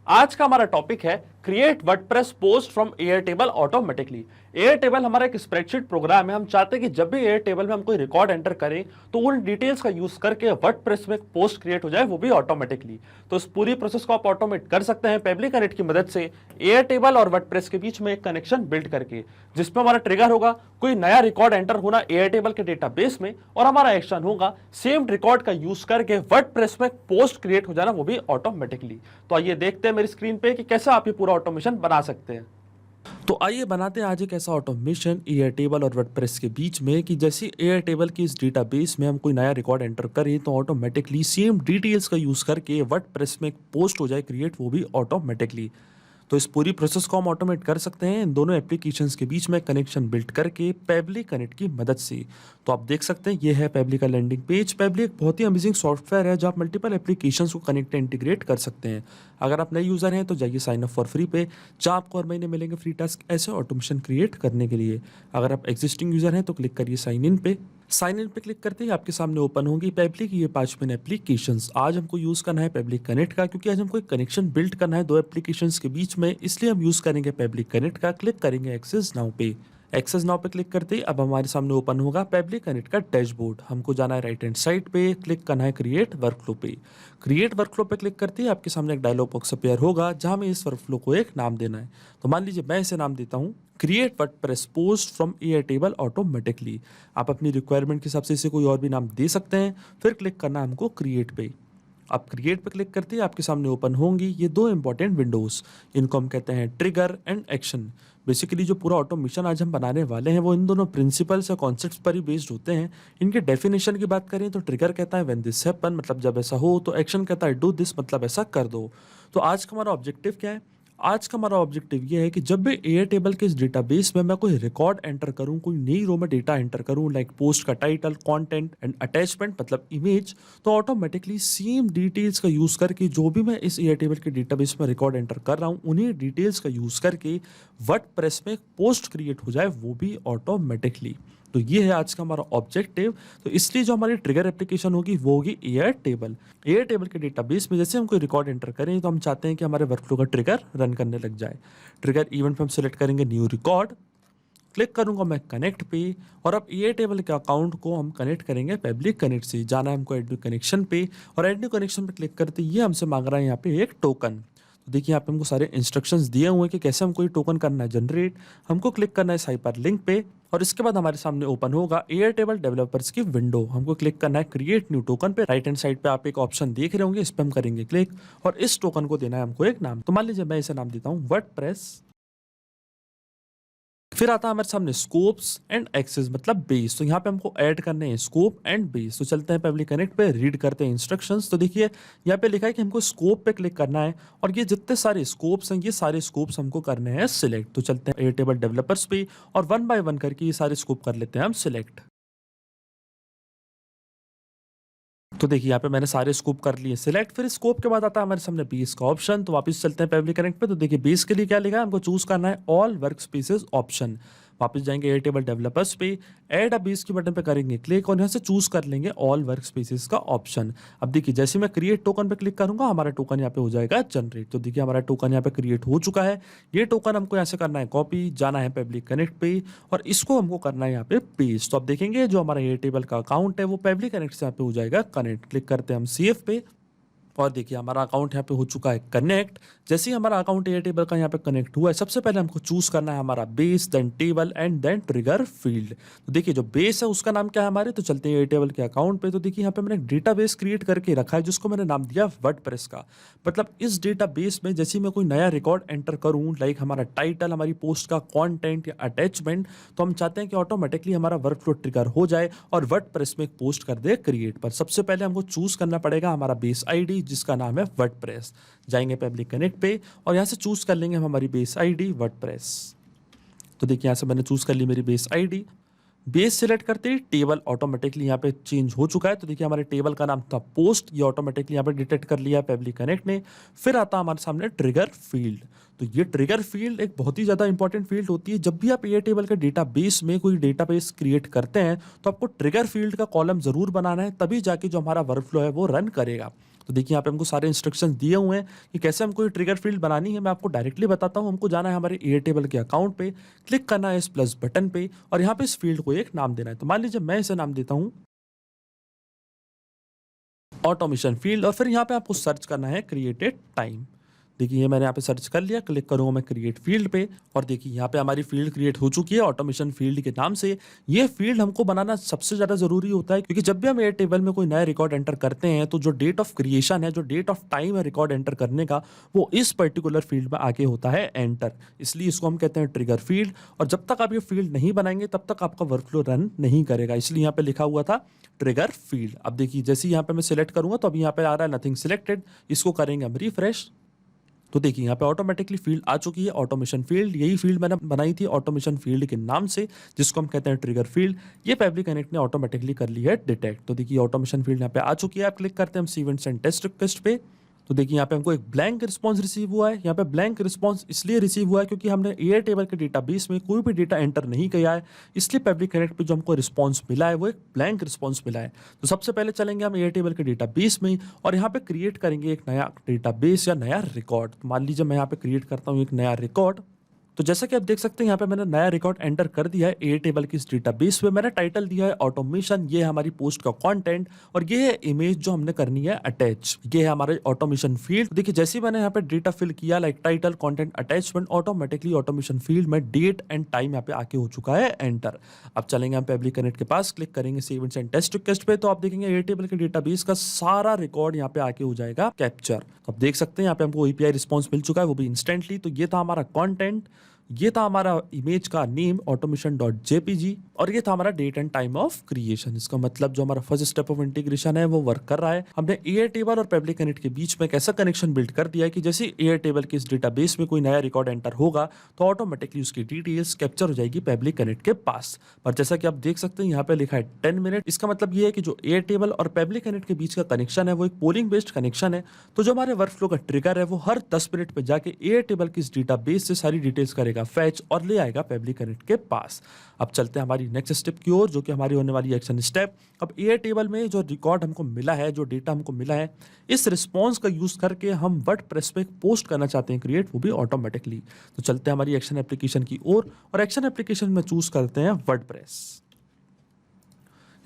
आज का हमारा टॉपिक है create WordPress post from Airtable automatically. Airtable हमारा एक स्प्रेडशीट प्रोग्राम है। हम चाहते हैं कि जब भी एयरटेबल में हम कोई रिकॉर्ड एंटर करें तो उन डिटेल्स का यूज करके वर्डप्रेस में एक पोस्ट क्रिएट हो जाए, वो भी ऑटोमेटिकली। तो इस पूरी प्रोसेस को आप ऑटोमेट कर सकते हैं पेबली कनेक्ट की मदद से, एयरटेबल और वर्डप्रेस के बीच में एक कनेक्शन बिल्ड करके, जिसमें हमारा ट्रिगर होगा कोई नया रिकॉर्ड एंटर होना एयरटेबल के डेटाबेस में, और हमारा एक्शन होगा सेम रिकॉर्ड का यूज करके वर्डप्रेस में पोस्ट क्रिएट हो जाना, वो भी ऑटोमेटिकली। तो आइए देखते हैं मेरी स्क्रीन पे कि कैसे आप ये पूरा ऑटोमेशन बना सकते हैं। तो आइए बनाते हैं आज एक ऐसा ऑटोमेशन एयरटेबल और वर्डप्रेस के बीच में कि जैसे एयरटेबल की इस डेटाबेस में हम कोई नया रिकॉर्ड एंटर करें तो ऑटोमेटिकली सेम डिटेल्स का यूज़ करके वर्डप्रेस में एक पोस्ट हो जाए क्रिएट, वो भी ऑटोमेटिकली। तो इस पूरी प्रोसेस को हम ऑटोमेट कर सकते हैं इन दोनों एप्लीकेशंस के बीच में कनेक्शन बिल्ड करके पेबली कनेक्ट की मदद से। तो आप देख सकते हैं ये है पेबली का लैंडिंग पेज। पेबली एक बहुत ही अमेजिंग सॉफ्टवेयर है जहाँ आप मल्टीपल एप्लीकेशंस को कनेक्ट इंटीग्रेट कर सकते हैं। अगर आप नए यूज़र हैं तो जाइए साइन अप फॉर फ्री पे, जहाँ आपको हर महीने मिलेंगे फ्री टास्क ऐसे ऑटोमेशन क्रिएट करने के लिए। अगर आप एग्जिस्टिंग यूज़र हैं तो क्लिक करिए साइन इन पे। साइन इन पे क्लिक करते ही आपके सामने ओपन होंगी पेबली की ये 5 मेन एप्लीकेशंस। आज हमको यूज़ करना है पेबली कनेक्ट का, क्योंकि आज हमको एक कनेक्शन बिल्ड करना है दो एप्लीकेशंस के बीच में, इसलिए हम यूज़ करेंगे पेबली कनेक्ट का। क्लिक करेंगे एक्सेस नाउ पे। एक्सेस नाउ पे क्लिक करते ही अब हमारे सामने ओपन होगा पेबली कनेक्ट का डैशबोर्ड। हमको जाना है राइट हैंड साइड पे, क्लिक करना है क्रिएट वर्कफ्लो पे। क्रिएट वर्कफ्लो पे क्लिक करते ही आपके सामने एक डायलॉग बॉक्स अपेयर होगा जहां में इस वर्कफ्लो को एक नाम देना है। तो मान लीजिए मैं इसे नाम देता हूँ create WordPress post from Airtable automatically. आप अपनी रिक्वायरमेंट के हिसाब से इसे कोई और भी नाम दे सकते हैं। फिर क्लिक करना है हमको क्रिएट पे। आप क्रिएट पे क्लिक करते ही आपके सामने ओपन होंगी ये दो इंपॉर्टेंट विंडोज। इनको हम कहते हैं ट्रिगर एंड एक्शन। बेसिकली जो पूरा ऑटोमेशन आज हम बनाने वाले हैं वो इन दोनों प्रिंसिपल्स या कॉन्सेप्ट्स पर ही बेस्ड होते हैं। इनके डेफिनेशन की बात करें तो ट्रिगर कहता है व्हेन दिस हैपन, मतलब जब ऐसा हो, तो एक्शन कहता है डू दिस, मतलब ऐसा कर दो। तो आज का हमारा ऑब्जेक्टिव क्या है? आज का हमारा ऑब्जेक्टिव ये है कि जब भी एयरटेबल के इस डेटाबेस में मैं कोई रिकॉर्ड एंटर करूं, कोई नई रो में डेटा एंटर करूं, लाइक पोस्ट का टाइटल, कंटेंट एंड अटैचमेंट मतलब इमेज, तो ऑटोमेटिकली सेम डिटेल्स का यूज़ करके जो भी मैं इस एयरटेबल के डेटाबेस में रिकॉर्ड एंटर कर रहा हूं, उन्हीं डिटेल्स का यूज़ करके वर्डप्रेस में एक पोस्ट क्रिएट हो जाए, वो भी ऑटोमेटिकली। तो ये है आज का हमारा ऑब्जेक्टिव। तो इसलिए जो हमारी ट्रिगर एप्लीकेशन होगी वो होगी एयरटेबल। एयरटेबल के डेटाबेस में जैसे हम कोई रिकॉर्ड एंटर करें तो हम चाहते हैं कि हमारे वर्कफ्लो का ट्रिगर रन करने लग जाए। ट्रिगर इवेंट पे हम सेलेक्ट करेंगे न्यू रिकॉर्ड, क्लिक करूंगा मैं कनेक्ट पे, और अब एयरटेबल के अकाउंट को हम कनेक्ट करेंगे पब्लिक कनेक्ट से। जाना है हमको एड न्यू कनेक्शन पे, और एड न्यू कनेक्शन पे क्लिक करते ये हमसे मांग रहा है यहाँ पे एक टोकन। तो देखिए यहाँ पे हमको सारे इंस्ट्रक्शंस दिए हुए हैं कि कैसे हमको ये टोकन करना है जनरेट। हमको क्लिक करना है इस हाइपर लिंक पे, और इसके बाद हमारे सामने ओपन होगा एयरटेबल डेवलपर्स की विंडो। हमको क्लिक करना है क्रिएट न्यू टोकन पे। राइट हैंड साइड पे आप एक ऑप्शन देख रहे होंगे, इस पे हम करेंगे क्लिक, और इस टोकन को देना है हमको एक नाम। तो मान लीजिए मैं इसे नाम देता हूँ वर्डप्रेस। फिर आता है हमारे सामने स्कोप्स एंड एक्सेस मतलब बेस। तो यहाँ पे हमको ऐड करने हैं स्कोप एंड बेस। तो चलते हैं पब्लिक कनेक्ट पे, रीड करते हैं इंस्ट्रक्शंस। तो देखिए यहाँ पे लिखा है कि हमको स्कोप पे क्लिक करना है, और ये जितने सारे स्कोप्स हैं ये सारे स्कोप्स हमको करने हैं सिलेक्ट। तो चलते हैं एयरटेबल डेवलपर्स पे, और वन बाय वन करके ये सारे स्कोप कर लेते हैं हम सिलेक्ट। तो देखिए यहाँ पे मैंने सारे स्कोप कर लिए सिलेक्ट। फिर स्कोप के बाद आता है हमारे सामने बेस का ऑप्शन। तो वापस चलते हैं पब्लिक कनेक्ट पे। तो देखिए बेस के लिए क्या लिखा है, हमको चूज करना है ऑल वर्क स्पेसेस ऑप्शन। वापस जाएंगे एयरटेबल डेवलपर्स पे, ऐड अ बेस के बटन पे करेंगे क्लिक, और यहाँ से चूज कर लेंगे ऑल वर्क स्पेसेस का ऑप्शन। अब देखिए जैसे मैं क्रिएट टोकन पे क्लिक करूंगा हमारा टोकन यहाँ पे हो जाएगा जनरेट। तो देखिए हमारा टोकन यहाँ पे क्रिएट हो चुका है। ये टोकन हमको यहाँ से करना है कॉपी, जाना है पब्लिक कनेक्ट पे, और इसको हमको करना है यहाँ पे पेस्ट। तो आप देखेंगे जो हमारा एयरटेबल का अकाउंट है वो पब्लिक कनेक्ट से यहाँ पे हो जाएगा कनेक्ट। क्लिक करते हैं हम सेव पे, और देखिए हमारा अकाउंट यहाँ पे हो चुका है कनेक्ट। जैसे ही हमारा अकाउंट एयरटेबल का यहाँ पे कनेक्ट हुआ है, सबसे पहले हमको चूज करना है हमारा base, then table and then trigger field. तो देखिए जो बेस है उसका नाम क्या है हमारे, तो चलते हैं एयरटेबल के अकाउंट पे। तो देखिए यहाँ पे मैंने एक डेटाबेस क्रिएट करके रखा है जिसको मैंने नाम दिया वर्डप्रेस का। मतलब इस डेटाबेस में जैसे ही मैं कोई नया रिकॉर्ड एंटर करूँ, लाइक हमारा टाइटल, हमारी पोस्ट का कॉन्टेंट या अटैचमेंट, तो हम चाहते हैं कि ऑटोमेटिकली हमारा वर्कफ्लो ट्रिगर हो जाए और वर्डप्रेस में एक पोस्ट कर दे क्रिएट पर। सबसे पहले हमको चूज करना पड़ेगा हमारा बेस आईडी जिसका नाम है वर्डप्रेस। जाएंगे पब्लिक कनेक्ट पे, और यहाँ से चूज कर लेंगे हम हमारी बेस आईडी वर्डप्रेस। तो देखिए यहाँ से मैंने चूज कर ली मेरी बेस आईडी। बेस सिलेक्ट करते ही टेबल ऑटोमेटिकली यहाँ पे चेंज हो चुका है। तो देखिए हमारे टेबल का नाम था पोस्ट, ये ऑटोमेटिकली यहाँ पे डिटेक्ट कर लिया है पब्लिक कनेक्ट ने। फिर आता हमारे सामने ट्रिगर फील्ड। तो ये ट्रिगर फील्ड एक बहुत ही ज़्यादा इंपॉर्टेंट फील्ड होती है। जब भी आप एयरटेबल के डेटाबेस में कोई डेटाबेस क्रिएट करते हैं तो आपको ट्रिगर फील्ड का कॉलम जरूर बनाना है, तभी जाके जो हमारा वर्कफ्लो है वो रन करेगा। तो देखिए यहाँ पे हमको सारे इंस्ट्रक्शंस दिए हुए हैं कि कैसे हमको ये ट्रिगर फील्ड बनानी है। मैं आपको डायरेक्टली बताता हूँ। हमको जाना है हमारे एयरटेबल के अकाउंट पे, क्लिक करना है इस प्लस बटन पे और यहाँ पे इस फील्ड को एक नाम देना है। तो मान लीजिए मैं इसे नाम देता हूँ ऑटोमेशन फील्ड और फिर यहाँ पे आपको सर्च करना है क्रिएटेड टाइम। देखिए ये मैंने यहाँ पे सर्च कर लिया, क्लिक करूंगा मैं क्रिएट फील्ड पे और देखिए यहाँ पे हमारी फील्ड क्रिएट हो चुकी है ऑटोमेशन फील्ड के नाम से। ये फील्ड हमको बनाना सबसे ज़्यादा ज़रूरी होता है क्योंकि जब भी हम एयर टेबल में कोई नया रिकॉर्ड एंटर करते हैं तो जो डेट ऑफ क्रिएशन है, जो डेट ऑफ टाइम है रिकॉर्ड एंटर करने का, वो इस पर्टिकुलर फील्ड में आगे होता है एंटर। इसलिए इसको हम कहते हैं ट्रिगर फील्ड। और जब तक आप ये फील्ड नहीं बनाएंगे तब तक आपका वर्कफ्लो रन नहीं करेगा, इसलिए यहाँ पे लिखा हुआ था ट्रिगर फील्ड। अब देखिए जैसे यहाँ पे मैं सिलेक्ट करूंगा तो अभी यहाँ पे आ रहा है नथिंग सिलेक्टेड। इसको करेंगे हम रिफ्रेश तो देखिए यहाँ पे ऑटोमेटिकली फील्ड आ चुकी है ऑटोमेशन फील्ड। यही फील्ड मैंने बनाई थी ऑटोमेशन फील्ड के नाम से, जिसको हम कहते हैं ट्रिगर फील्ड। ये पेबली कनेक्ट ने ऑटोमेटिकली कर ली है डिटेक्ट। तो देखिए ऑटोमेशन फील्ड यहाँ पे आ चुकी है। आप क्लिक करते हैं हम इवेंट्स एंड टेस्ट रिक्वेस्ट पे। तो देखिए यहाँ पे हमको एक ब्लैंक रिस्पॉन्स रिसीव हुआ है। यहाँ पे ब्लैंक रिस्पॉन्स इसलिए रिसीव हुआ है क्योंकि हमने एयर टेबल के डेटाबेस में कोई भी डेटा एंटर नहीं किया है, इसलिए पेबली कनेक्ट पे जो हमको रिस्पॉन्स मिला है वो एक ब्लैंक रिस्पॉन्स मिला है। तो सबसे पहले चलेंगे हम एयर टेबल के डेटाबेस में और यहाँ पे क्रिएट करेंगे एक नया डेटाबेस या नया रिकॉर्ड। तो मान लीजिए मैं यहाँ पे क्रिएट करता हूँ एक नया रिकॉर्ड। तो जैसा कि आप देख सकते हैं यहाँ पे मैंने नया रिकॉर्ड एंटर कर दिया है एयर टेबल की इस डेटाबेस पे। मैंने टाइटल दिया है ऑटोमेशन। ये है हमारी पोस्ट का कंटेंट और ये है इमेज जो हमने करनी है अटैच। ये है हमारे ऑटोमेशन फील्ड। देखिए जैसे ही मैंने यहाँ पे डेटा फिल किया like title content attachment, automatically automation field में डेट एंड टाइम यहाँ पे आके हो चुका है एंटर। अब चलेंगे हम पेबली कनेक्ट के पास, क्लिक करेंगे इवेंट्स एंड टेस्ट रिक्वेस्ट पे। तो आप देखेंगे एयर टेबल के डेटाबेस का सारा रिकॉर्ड यहाँ पे आके हो जाएगा कैप्चर। तो आप देख सकते हैं यहाँ पे हमको एपीआई रिस्पॉन्स मिल चुका है, वो भी इंस्टेंटली। तो ये था हमारा कॉन्टेंट, ये था हमारा इमेज का नेम automation.jpg और ये था हमारा date and time of creation. इसका मतलब जो हमारा फर्स्ट स्टेप ऑफ इंटीग्रेशन है वो वर्क कर रहा है। हमने एयर टेबल और पेबली कनेक्ट के बीच में एक ऐसा कनेक्शन बिल्ड कर दिया है कि जैसे एयर टेबल के इस डेटाबेस में कोई नया रिकॉर्ड एंटर होगा तो ऑटोमेटिकली उसकी डिटेल्स कैप्चर हो जाएगी पेबली कनेक्ट के पास। पर जैसा कि आप देख सकते हैं यहाँ पे लिखा है 10 मिनट। इसका मतलब ये है कि जो एयर टेबल और पेबली कनेक्ट के बीच का कनेक्शन है वो एक पोलिंग बेस्ड कनेक्शन है। तो जो हमारे वर्कफ्लो का ट्रिगर है वो हर 10 मिनट पे जाके एयर टेबल की इस डेटाबेस से सारी डिटेल्स करेगा फैच और ले आएगा पेबली कनेक्ट के पास। अब चलते हैं हमारी नेक्स्ट स्टेप की ओर, जो कि हमारी होने वाली एक्शन स्टेप। अब एयर टेबल में जो रिकॉर्ड हमको मिला है, जो डेटा हमको मिला है, इस रिस्पॉन्स का यूज करके हम वर्डप्रेस पे पोस्ट करना चाहते हैं क्रिएट, वो भी ऑटोमेटिकली। तो चलते हैं हमारी एक्शन एप्लीकेशन की ओर और एक्शन एप्लीकेशन में चूज करते हैं वर्डप्रेस।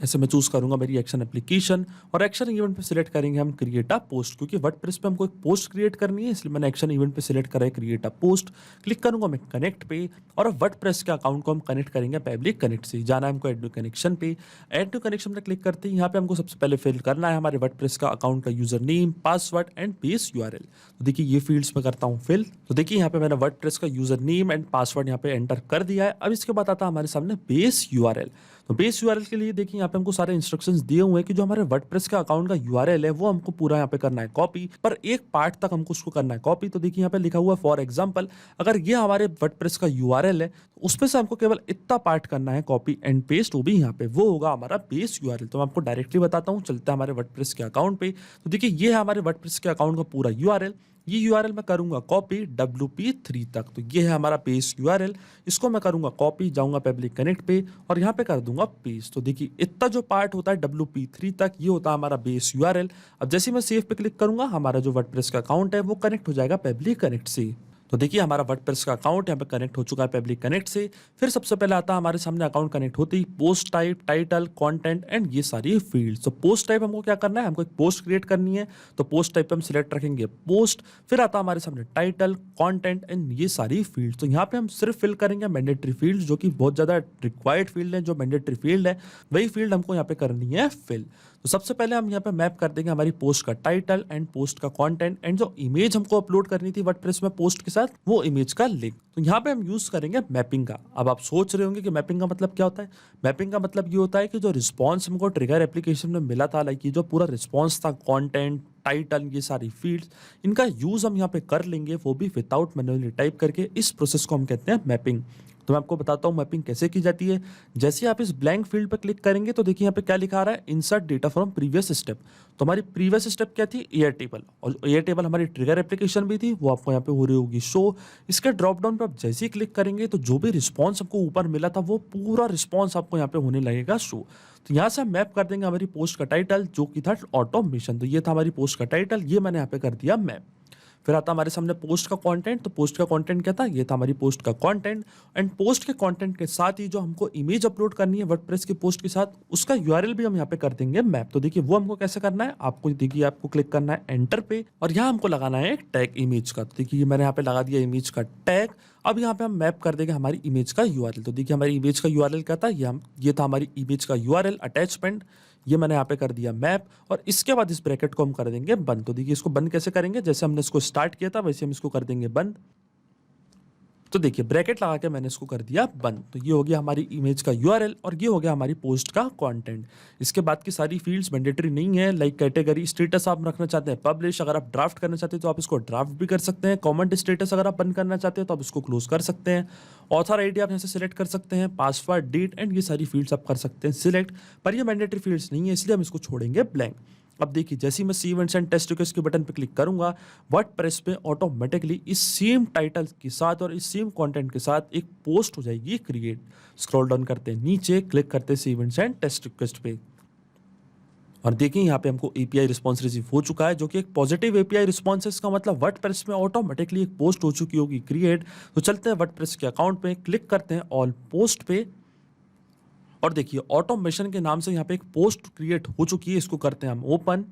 ऐसे मैं चूज करूंगा मेरी एक्शन एप्लीकेशन और एक्शन इवेंट पे सिलेक्ट करेंगे हम क्रिएट अ पोस्ट, क्योंकि वर्डप्रेस पे हमको एक पोस्ट क्रिएट करनी है, इसलिए मैंने एक्शन इवेंट पे सिलेक्ट करा है क्रिएट अ पोस्ट। क्लिक करूंगा मैं कनेक्ट पे और वर्डप्रेस के अकाउंट को हम कनेक्ट करेंगे पेबली कनेक्ट से। जाना है हमको एड टू कनेक्शन पे। एड टू कनेक्शन पे क्लिक करते ही यहाँ पे हमको सबसे पहले फिल करना है हमारे वर्डप्रेस का अकाउंट का user name, password and base URL. तो देखिए ये फील्ड्स में करता हूँ फिल। तो देखिए यहाँ पे मैंने वर्डप्रेस का यूजर नेम एंड पासवर्ड यहाँ पे एंटर कर दिया है। अब इसके बाद आता है हमारे सामने बेस यूआरएल। तो बेस यूआरएल के लिए देखिए यहाँ पे हमको सारे इंस्ट्रक्शंस दिए हुए हैं कि जो हमारे वर्डप्रेस का अकाउंट का यूआरएल है वो हमको पूरा यहाँ पे करना है कॉपी, पर एक पार्ट तक हमको उसको करना है कॉपी। तो देखिए यहाँ पे लिखा हुआ है फॉर एग्जांपल, अगर ये हमारे वर्डप्रेस का यूआरएल है तो उसमें से हमको केवल इतना पार्ट करना है कॉपी एंड पेस्ट, वो भी यहाँ पे, वो होगा हमारा बेस यूआरएल। तो मैं आपको डायरेक्टली बताता हूँ, चलते हैं हमारे वर्डप्रेस के अकाउंट पे। तो देखिए ये है हमारे वर्डप्रेस के अकाउंट का पूरा यूआरएल। ये यूआरएल मैं करूंगा कॉपी WP3 तक। तो ये है हमारा बेस यूआरएल, इसको मैं करूंगा कॉपी, जाऊंगा पब्लिक कनेक्ट पे और यहाँ पे कर दूंगा पेस्ट। तो देखिए इतना जो पार्ट होता है WP3 तक, ये होता है हमारा बेस यूआरएल। अब जैसे मैं सेव पे क्लिक करूंगा हमारा जो वर्डप्रेस का अकाउंट है वो कनेक्ट हो जाएगा पब्लिक कनेक्ट से। तो देखिए हमारा वर्डप्रेस का अकाउंट यहाँ पे कनेक्ट हो चुका है पब्लिक कनेक्ट से। फिर सबसे पहले आता है हमारे सामने अकाउंट कनेक्ट होते ही post type, title, content and ये सारी फील्ड्स। तो पोस्ट टाइप हमको क्या करना है, हमको एक पोस्ट क्रिएट करनी है, तो पोस्ट टाइप पे हम सिलेक्ट रखेंगे पोस्ट। फिर आता है हमारे सामने टाइटल, कंटेंट एंड ये सारी फील्ड्स। तो यहाँ पे हम सिर्फ फिल करेंगे मैंडेटरी फील्ड्स, जो कि बहुत ज्यादा रिक्वायर्ड फील्ड है, जो मैंडेटरी फील्ड है वही फील्ड हमको यहाँ पे करनी है फिल। तो सबसे पहले हम यहाँ पे मैप कर देंगे हमारी पोस्ट का टाइटल एंड पोस्ट का कंटेंट एंड जो इमेज हमको अपलोड करनी थी वर्डप्रेस में पोस्ट के साथ, वो इमेज का लिंक। तो यहाँ पे हम यूज करेंगे मैपिंग का। अब आप सोच रहे होंगे कि मैपिंग का मतलब क्या होता है। मैपिंग का मतलब ये होता है कि जो रिस्पॉन्स हमको ट्रिगर एप्लीकेशन में मिला था, लाइक ये जो पूरा रिस्पॉन्स था, कंटेंट, टाइटल, ये सारी फील्ड्स, इनका यूज हम यहाँ पे कर लेंगे, वो भी विदाउट मैन्युअली टाइप करके। इस प्रोसेस को हम कहते हैं मैपिंग। तो मैं आपको बताता हूँ मैपिंग कैसे की जाती है। जैसे आप इस ब्लैंक फील्ड पर क्लिक करेंगे तो देखिए यहाँ पे क्या लिखा आ रहा है, insert data from previous step. तो हमारी प्रीवियस स्टेप क्या थी, एयर टेबल, और एयर टेबल हमारी ट्रिगर एप्लीकेशन भी थी, वो आपको यहाँ पे हो रही होगी शो। इसके ड्रॉप डाउन पे आप जैसे ही क्लिक करेंगे तो जो भी रिस्पॉन्स आपको ऊपर मिला था वो पूरा रिस्पॉन्स आपको यहाँ पे होने लगेगा शो। तो यहाँ से हम मैप कर देंगे हमारी पोस्ट का टाइटल जो कि था ऑटोमेशन। तो ये था हमारी पोस्ट का टाइटल, ये मैंने यहाँ पे कर दिया मैप। फिर आता हमारे सामने पोस्ट का कंटेंट। तो पोस्ट का कंटेंट क्या था, ये था हमारी पोस्ट का कंटेंट। एंड पोस्ट के कंटेंट के साथ ही जो हमको इमेज अपलोड करनी है वर्डप्रेस के पोस्ट के साथ, उसका यूआरएल भी हम यहाँ पे कर देंगे मैप। तो देखिए वो हमको कैसे करना है, आपको देखिए आपको क्लिक करना है एंटर पे, और यहाँ हमको लगाना है एक टैग इमेज का। तो देखिए मैंने यहाँ पे लगा दिया इमेज का टैग। अब यहाँ पे हम मैप कर देंगे हमारी इमेज का यूआरएल। तो देखिए हमारी इमेज का यूआरएल क्या था, ये था हमारी इमेज का यूआरएल अटैचमेंट, ये मैंने यहाँ पे कर दिया मैप। और इसके बाद इस ब्रैकेट को हम कर देंगे बंद। तो देखिए इसको बंद कैसे करेंगे, जैसे हमने इसको स्टार्ट किया था वैसे हम इसको कर देंगे बंद। तो देखिए ब्रैकेट लगा के मैंने इसको कर दिया बंद। तो ये हो गया हमारी इमेज का यूआरएल और ये हो गया हमारी पोस्ट का कंटेंट। इसके बाद की सारी फील्ड्स मैंडेटरी नहीं है, लाइक कैटेगरी, स्टेटस आप रखना चाहते हैं पब्लिश, अगर आप ड्राफ्ट करना चाहते हैं तो आप इसको ड्राफ्ट भी कर सकते हैं। कमेंट स्टेटस अगर आप बंद करना चाहते हैं तो आप इसको क्लोज कर सकते हैं। ऑथर आईडी आप यहाँ से सिलेक्ट कर सकते हैं, पासवर्ड, डेट एंड ये सारी फील्ड्स आप कर सकते हैं सिलेक्ट, पर ये मैंडेटरी फील्ड्स नहीं है इसलिए हम इसको छोड़ेंगे ब्लैंक। अब देखिए जैसे ही मैं सी इवेंट्स एंड टेस्ट रिक्वेस्ट के बटन पे क्लिक करूंगा, वर्डप्रेस पे ऑटोमेटिकली इस सेम टाइटल के साथ और इस सेम कंटेंट के साथ एक पोस्ट हो जाएगी क्रिएट। स्क्रॉल डाउन करते हैं नीचे, क्लिक करते हैं सी इवेंट्स एंड टेस्ट रिक्वेस्ट पे, और देखिए यहाँ पे हमको एपीआई रिस्पॉन्स रिसीव हो चुका है जो कि एक पॉजिटिव एपीआई रिस्पॉन्स है। इसका मतलब वर्डप्रेस में ऑटोमेटिकली एक पोस्ट हो चुकी होगी क्रिएट। तो चलते हैं वर्डप्रेस के अकाउंट पे, क्लिक करते हैं ऑल पोस्ट पे, और देखिए ऑटोमेशन के नाम से यहाँ पे एक पोस्ट क्रिएट हो चुकी है। इसको करते हैं हम ओपन।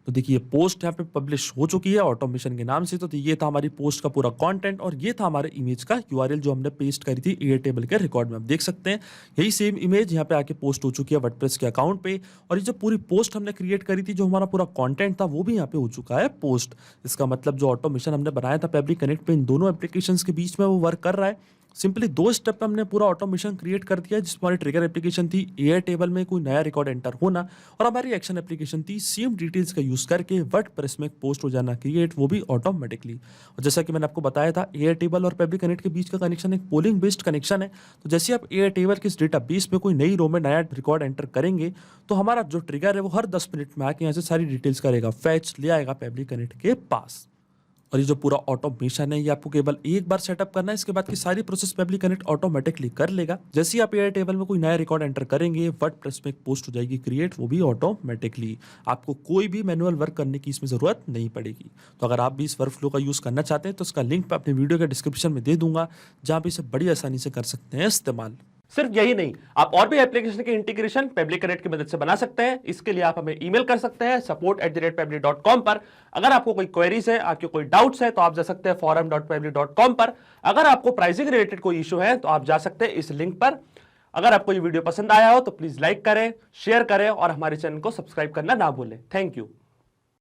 तो देखिए पोस्ट यहाँ पे पब्लिश हो चुकी है ऑटोमेशन के नाम से। तो ये था हमारी पोस्ट का पूरा कंटेंट और ये था हमारे इमेज का यूआरएल जो हमने पेस्ट करी थी एयर टेबल के रिकॉर्ड में। आप देख सकते हैं यही सेम इमेज यहाँ पे आके पोस्ट हो चुकी है वर्डप्रेस के अकाउंट पे, और ये जो पूरी पोस्ट हमने क्रिएट करी थी, जो हमारा पूरा कंटेंट था, वो भी यहाँ पे हो चुका है पोस्ट। इसका मतलब जो ऑटोमेशन हमने बनाया था पेबली कनेक्ट पे इन दोनों एप्लीकेशंस के बीच में वो वर्क कर रहा है। सिंपली 2 स्टेप में हमने पूरा ऑटोमेशन क्रिएट कर दिया, जिसमें हमारी ट्रिगर एप्लीकेशन थी एयर टेबल में कोई नया रिकॉर्ड एंटर होना, और हमारी एक्शन एप्लीकेशन थी सेम डिटेल्स का यूज करके वर्डप्रेस में पोस्ट हो जाना क्रिएट, वो भी ऑटोमेटिकली। और जैसा कि मैंने आपको बताया था एयर टेबल और पेबली कनेक्ट के बीच का कनेक्शन एक पोलिंग बेस्ड कनेक्शन है। तो जैसे आप एयर टेबल के इस डेटाबेस में कोई नई रो में नया रिकॉर्ड एंटर करेंगे तो हमारा जो ट्रिगर है वो हर 10 मिनट में आके यहाँ से सारी डिटेल्स करेगा, फैच ले आएगा पेबली कनेक्ट के पास। और ये जो पूरा ऑटोमेशन है ये आपको केवल एक बार सेटअप करना है, इसके बाद की सारी प्रोसेस पेबली कनेक्ट ऑटोमेटिकली कर लेगा। जैसे ही आप एयर टेबल में कोई नया रिकॉर्ड एंटर करेंगे वर्डप्रेस में एक पोस्ट हो जाएगी क्रिएट, वो भी ऑटोमेटिकली। आपको कोई भी मैनुअल वर्क करने की इसमें जरूरत नहीं पड़ेगी। तो अगर आप भी इस वर्क फ्लो का यूज करना चाहते हैं तो इसका लिंक मैं अपने वीडियो के डिस्क्रिप्शन में दे दूंगा, जहां पे इसे बड़ी आसानी से कर सकते हैं इस्तेमाल। सिर्फ यही नहीं, आप और भी एप्लीकेशन के इंटीग्रेशन पेबली कनेक्ट की मदद से बना सकते हैं। इसके लिए आप हमें ईमेल कर सकते हैं support@pebly.com पर। अगर आपको कोई क्वेरीज है, आपके कोई डाउट्स है तो आप जा सकते हैं forum.pebly.com पर। अगर आपको प्राइसिंग रिलेटेड कोई इशू है तो आप जा सकते हैं इस लिंक पर। अगर आपको ये वीडियो पसंद आया हो तो प्लीज लाइक करें, शेयर करें और हमारे चैनल को सब्सक्राइब करना ना भूलें। Thank you.